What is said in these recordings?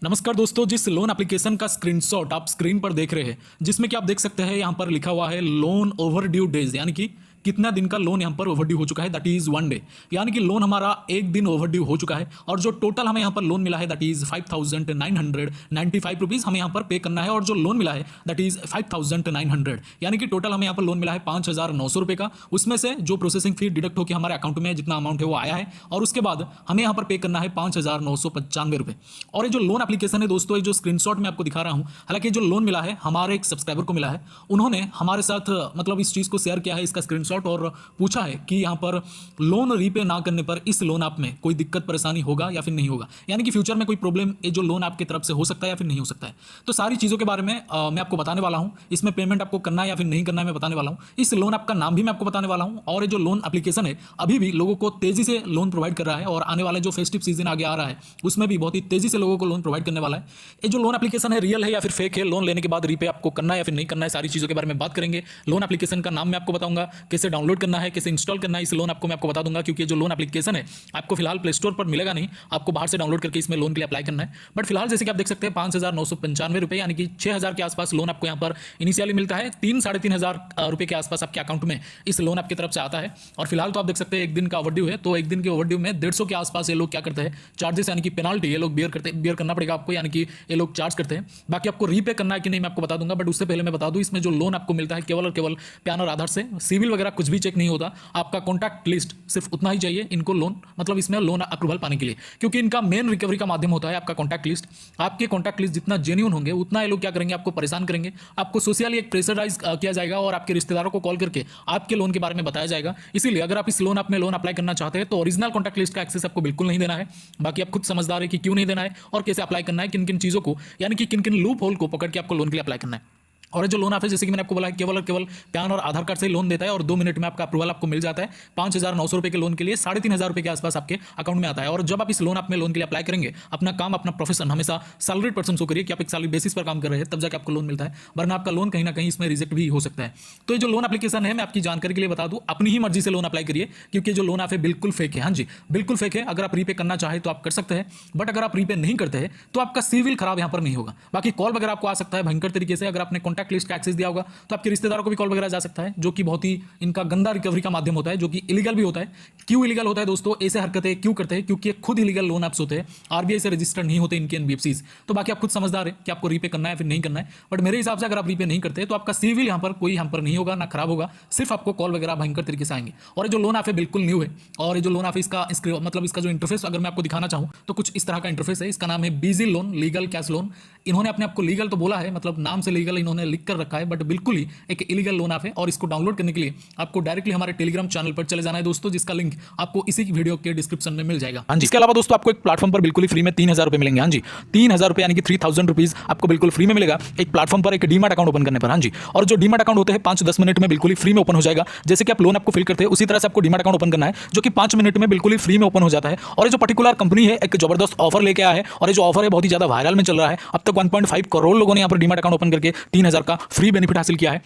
नमस्कार दोस्तों, जिस लोन एप्लीकेशन का स्क्रीनशॉट आप स्क्रीन पर देख रहे हैं, जिसमें कि आप देख सकते हैं यहाँ पर लिखा हुआ है लोन ओवर ड्यू डेज, यानी कि कितना दिन का लोन यहाँ पर ओवरड्यू हो चुका है, दैट इज 1 डे। यानी कि लोन हमारा एक दिन ओवरड्यू हो चुका है और जो टोटल हमें यहाँ पर लोन मिला है दैट इज 5,995 रुपीज़ हमें यहाँ पर पे करना है। और जो लोन मिला है दैट इज 5,900, यानी कि टोटल हमें यहाँ पर लोन मिला है 5,900 रुपये का। उसमें से जो प्रोसेसिंग फी डिडक्ट होकर हमारे अकाउंट में जितना अमाउंट है वो आया है और उसके बाद हमें यहाँ पर पे करना है 5,995 रुपये। और ये जो लोन एप्लीकेशन है दोस्तों, ये जो स्क्रीनशॉट मैं आपको दिखा रहा हूँ, हालांकि जो लोन मिला है हमारे एक सब्सक्राइबर को मिला है, उन्होंने हमारे साथ मतलब इस चीज़ को शेयर किया है, इसका स्क्रीनशॉट, और पूछा है कि यहाँ पर लोन रीपे ना करने पर इस लोन ऐप में कोई दिक्कत परेशानी होगा या फिर नहीं होगा, यानी कि फ्यूचर में कोई प्रॉब्लम ये जो लोन आपकी तरफ से हो सकता है या फिर नहीं हो सकता है। तो सारी चीज़ों के बारे में मैं आपको बताने वाला हूँ। इसमें पेमेंट आपको करना है या फिर नहीं करना है मैं बताने वाला हूँ। इस लोन ऐप का नाम भी मैं आपको बताने वाला हूँ। और ये जो लोन एप्लीकेशन है अभी भी लोगों को तेजी से लोन प्रोवाइड कर रहा है और आने वाले जो फेस्टिव सीजन आगे आ रहा है उसमें भी बहुत ही तेजी से लोगों को लोन प्रोवाइड करने वाला है। ये जो लोन एप्लीकेशन है रियल है या फिर फेक है, लोन लेने के बाद रीपे आपको करना है या फिर नहीं करना है, सारी चीज़ों के बारे में बात करेंगे। लोन एप्लीकेशन का नाम मैं आपको बताऊंगा, कैसे डाउनलोड करना है, कैसे इंस्टॉल करना है इस लोन आपको मैं आपको बता दूंगा। क्योंकि जो लोन एप्लीकेशन है आपको फिलहाल प्ले स्टोर पर मिलेगा नहीं, आपको बाहर से डाउनलोड करके इसमें लोन के लिए अप्लाई करना है। बट फिलहाल जैसे कि आप देख सकते हैं 5,995 रुपये यानी कि 6,000 के आसपास लोन आपको यहाँ पर इनिशियली मिलता है। 3-3,500 रुपये के आसपास आपके अकाउंट में इस लोन आपकी तरफ से आता है। और फिलहाल तो आप देख सकते हैं एक दिन का ओवरड्यू है, तो एक दिन के ओवरड्यू में 150 के आसपास ये लोग क्या करते हैं, चार्जेस यानी कि पेनाल्टी ये लोग बियर करना पड़ेगा आपको, यानी कि ये लोग चार्ज करते हैं। बाकी आपको रीपे करना है कि नहीं मैं आपको बता दूंगा। बट उससे पहले मैं बता दूं, इसमें जो लोन आपको मिलता है केवल और केवल पैन और आधार से, सिविल वगैरह कुछ भी चेक नहीं होता। आपका कॉन्टैक्ट लिस्ट सिर्फ उतना ही चाहिए इनको लोन, मतलब इसमें लोन अप्रूवल पाने के लिए, क्योंकि इनका मेन रिकवरी का माध्यम होता है आपका कॉन्टैक्ट लिस्ट। आपके कॉन्टैक्ट लिस्ट जितना जेन्युइन होंगे उतना ये लोग क्या करेंगे, आपको परेशान करेंगे, आपको सोशली एक प्रेशराइज किया जाएगा और आपके रिश्तेदारों को कॉल करके आपके लोन के बारे में बताया जाएगा। इसीलिए अगर आप इस लोन ऐप में लोन अप्लाई करना चाहते हैं तो ओरिजिनल कॉन्टैक्ट लिस्ट का एक्सेस आपको बिल्कुल नहीं देना है। बाकी आप खुद समझदार है कि क्यों नहीं देना है और कैसे अप्लाई करना है, किन किन चीज़ों को, यानी कि किन किन लूप होल को पकड़ के आपको लोन के लिए अप्लाई करना है। और जो लोन आप है जैसे कि मैंने आपको बोला है केवल और केवल पैन और आधार कार्ड से लोन देता है और 2 मिनट में आपका अप्रूवल आपको मिल जाता है। 5,900 रुपये के लोन के लिए 3,500 रुपये के आसपास आपके अकाउंट में आता है। और जब आप इस लोन आप में लोन के लिए अप्लाई करेंगे, अपना काम अपना प्रोफेशन हमेशा सैलरीड पर्सन शो करिए कि आप एक सैलरी बेसिस पर काम कर रहे हैं, तब जाकर आपको लोन मिलता है, वरना आपका लोन कहीं ना कहीं इसमें रिजेक्ट भी हो सकता है। तो ये जो लोन एप्लीकेशन है मैं आपकी जानकारी के लिए बता दूं, अपनी ही मर्जी से लोन अप्लाई करिए, क्योंकि जो लोन आप है बिल्कुल फेक है। हाँ जी, बिल्कुल फेक है। अगर आप रीपे करना चाहे तो आप कर सकते हैं, बट अगर आप रीपे नहीं करते हैं तो आपका सिविल खराब यहाँ पर नहीं होगा। बाकी कॉल वगैरह आपको आ सकता है भयंकर तरीके से, अगर आपने कॉन्टैक्ट लिस्ट का एक्सेस दिया होगा तो आपके रिश्तेदारों को भी कॉल वगैरह जा सकता है, जो कि बहुत ही इनका गंदा रिकवरी का माध्यम होता है, जो कि इलीगल भी होता है। क्यों इलीगल होता है दोस्तों, ऐसे हरकतें क्यों करते हैं, क्योंकि खुद इलीगल लोन ऐप्स होते हैं, आरबीआई से रजिस्टर्ड नहीं होते इनके एनबीएफसीज। तो बाकी आप खुद समझदार है कि आपको रीपे करना है फिर नहीं करना है। बट मेरे हिसाब से अगर आप रीपे नहीं करते तो आपका सिविल यहाँ पर कोई यहाँ पर नहीं होगा, ना खराब होगा, सिर्फ आपको कॉल वगैरह भयंकर तरीके से आएंगे। और ये जो लोन आप है बिल्कुल न्यू है। और ये जो लोन आप है इसका मतलब इसका जो इंटरफेस अगर मैं आपको दिखाना चाहूँ तो कुछ इस तरह का इंटरफेस है। इसका नाम है बीजी लोन लीगल कैश लोन। इन्होंने अपने आपको लीगल तो बोला है, मतलब नाम से लीगल इन्होंने लिख कर रखा है, बट बिल्कुल ही एक इलीगल लोन ऐप है। और इसको डाउनलोड करने के लिए आपको डायरेक्टली हमारे टेलीग्राम चैनल पर चले जाना है दोस्तों, जिसका लिंक आपको इसी वीडियो के डिस्क्रिप्शन में मिल जाएगा। हाँ जी, इसके अलावा दोस्तों आपको एक प्लेटफॉर्म पर बिल्कुल ही फ्री में 3,000 रुपये मिलेंगे। हाँ जी, 3,000 रुपये यानी कि 3,000 रुपीज आपको बिल्कुल फ्री में मिलेगा एक प्लेटफॉर्म पर, एक डीमैट अकाउंट ओपन करने पर। हाँ जी, और जो डीमैट अकाउंट होते हैं 5-10 मिनट में बिल्कुल ही फ्री में ओपन हो जाएगा। जैसे कि आप लोन आपको फिल करते हैं उसी तरह से आपको डीमैट अकाउंट ओपन करना है, जो कि 5 मिनट में बिल्कुल ही फ्री में ओपन हो जाता है। और ये जो पर्टिकुलर कंपनी है एक जबरदस्त ऑफर लेके आया है, और ये जो ऑफर है बहुत ही ज्यादा वायरल में चल रहा है। अब तक 1.5 करोड़ लोगों ने यहाँ पर डीमैट अकाउंट ओपन करके 3,000 का फ्री बेनिफिट हासिल किया है।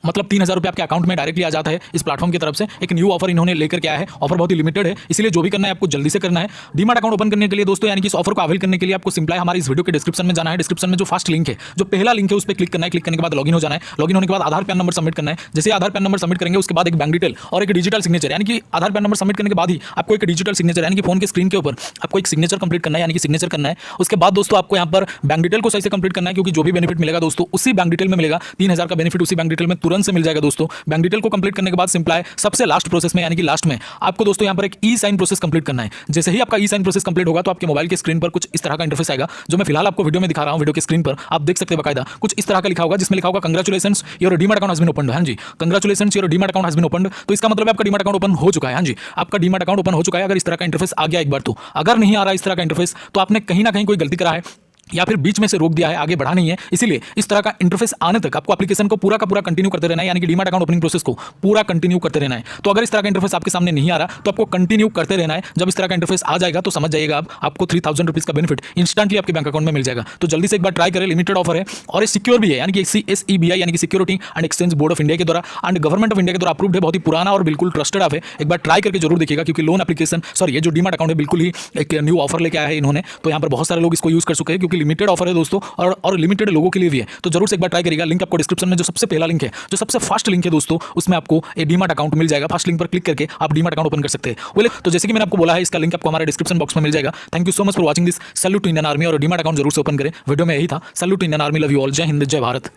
मतलब 3,000 रुपये आपके अकाउंट में डायरेक्टली आ जाता है इस प्लेटफॉर्म की तरफ से। एक न्यू ऑफर इन्होंने लेकर के आया है, ऑफर बहुत ही लिमिटेड है, इसलिए जो भी करना है आपको जल्दी से करना है। डीमैट अकाउंट ओपन करने के लिए दोस्तों, यानी कि इस ऑफर को अवेल करने के लिए आपको सिंपल हमारे इस वीडियो के डिस्क्रिप्शन में जाना है। डिस्क्रिप्शन में जो फर्स्ट लिंक है, जो पहला लिंक है उस पर क्लिक करना है। क्लिक करने के बाद लॉगिन हो जाना है। लॉगिन होने के बाद आधार पैन नंबर सबमिट करना है। जैसे आधार पैन नंबर सबमिट करेंगे उसके बाद एक बैंक डिटेल और एक डिजिटल सिग्नेचर, यानी कि आधार पैन नंबर सबमिट करने के बाद ही आपको एक डिजिटल सिग्नेचर यानी कि फोन के स्क्रीन के ऊपर आपको एक सिग्नेचर कंप्लीट करना है, यानी कि सिग्नेचर करना है। उसके बाद दोस्तों आपको यहाँ पर बैंक डिटेल को सही से कंप्लीट करना है, क्योंकि जो भी बेनिफिट मिलेगा दोस्तों उसी बैंक डिटेल में मिलेगा। 3,000 का बेनिफिट उसी बैंक डिटेल में तुरंत से मिल जाएगा दोस्तों। बैंक डिटेल को कंप्लीट करने के बाद सिंपल है सबसे लास्ट प्रोसेस में, यानी कि लास्ट में आपको दोस्तों यहाँ पर एक ई साइन प्रोसेस कंप्लीट करना है। जैसे ही आपका ई साइन प्रोसेस कंप्लीट होगा तो आपके मोबाइल के स्क्रीन पर कुछ इस तरह का इंटरफेस आएगा, जो मैं फिलहाल आपको वीडियो में दिखा रहा हूं। वीडियो के स्क्रीन पर आप देख सकते हैं बकायदा कुछ इस तरह का लिखा होगा, जिसमें लिखा होगा congratulations your demat account has been opened. हाँ जी, congratulations your demat account has been opened. तो इसका मतलब आपका डीमैट अकाउंट ओपन हो चुका है। हाँ जी, आपका डीमैट अकाउंट ओपन हो चुका है। अगर इस तरह का इंटरफेस आ गया एक बार तो, अगर नहीं आ रहा इस तरह का इंटरफेस तो आपने कहीं ना कहीं कोई गलती करा है या फिर बीच में से रोक दिया है, आगे बढ़ा नहीं है। इसीलिए इस तरह का इंटरफेस आने तक आपको एप्लीकेशन को पूरा का पूरा कंटिन्यू करते रहना है, यानी कि डीमैट अकाउंट ओपनिंग प्रोसेस को पूरा कंटिन्यू करते रहना है। तो अगर इस तरह का इंटरफेस आपके सामने नहीं आ रहा तो आपको कंटिन्यू करते रहना है। जब इस तरह का इंटरफेस आ जाएगा तो समझ जाइएगा आपको 3,000 रुपीज का बेनिफिट इंस्टेंटली आपके बैंक अकाउंट में मिल जाएगा। तो जल्दी से एक बार ट्राई करें, लिमिटेड ऑफर है और ये सिक्योर भी है, यानी कि SEBI यानी कि security and exchange board of India के द्वारा एंड गवर्नमेंट ऑफ इंडिया के द्वारा अप्रूव्ड है। बहुत ही पुराना और बिल्कुल ट्रस्टेड ऐप है। एक बार ट्राई करके जरूर देखिएगा, क्योंकि लोन एप्लीकेशन ये जो डीमैट अकाउंट है बिल्कुल ही एक न्यू ऑफर लेके आया है इन्होंने। तो यहाँ पर बहुत सारे लोग इसको यूज कर चुके हैं, क्योंकि क्योंकि लिमिटेड ऑफर है दोस्तों, और लिमिटेड लोगों के लिए भी है, तो जरूर से एक बार ट्राई करिएगा। लिंक आपको डिस्क्रिप्शन में जो सबसे पहला लिंक है, जो सबसे फास्ट लिंक है दोस्तों, उसमें आपको एक डीमैट अकाउंट मिल जाएगा। फर्स्ट लिंक पर क्लिक करके आप डीमैट अकाउंट ओपन कर सकते हैं। बोले तो जैसे कि मैंने आपको बोला है, इसका लिंक आपको हमारे डिस्क्रिप्शन बॉक्स में मिल जाएगा। Thank you so much for watching this. Salute to Indian army, और डीमैट अकाउंट जरूर से ओपन करें। वीडियो में यही था। Salute to Indian army, love you all. जय हिंद, जय भारत।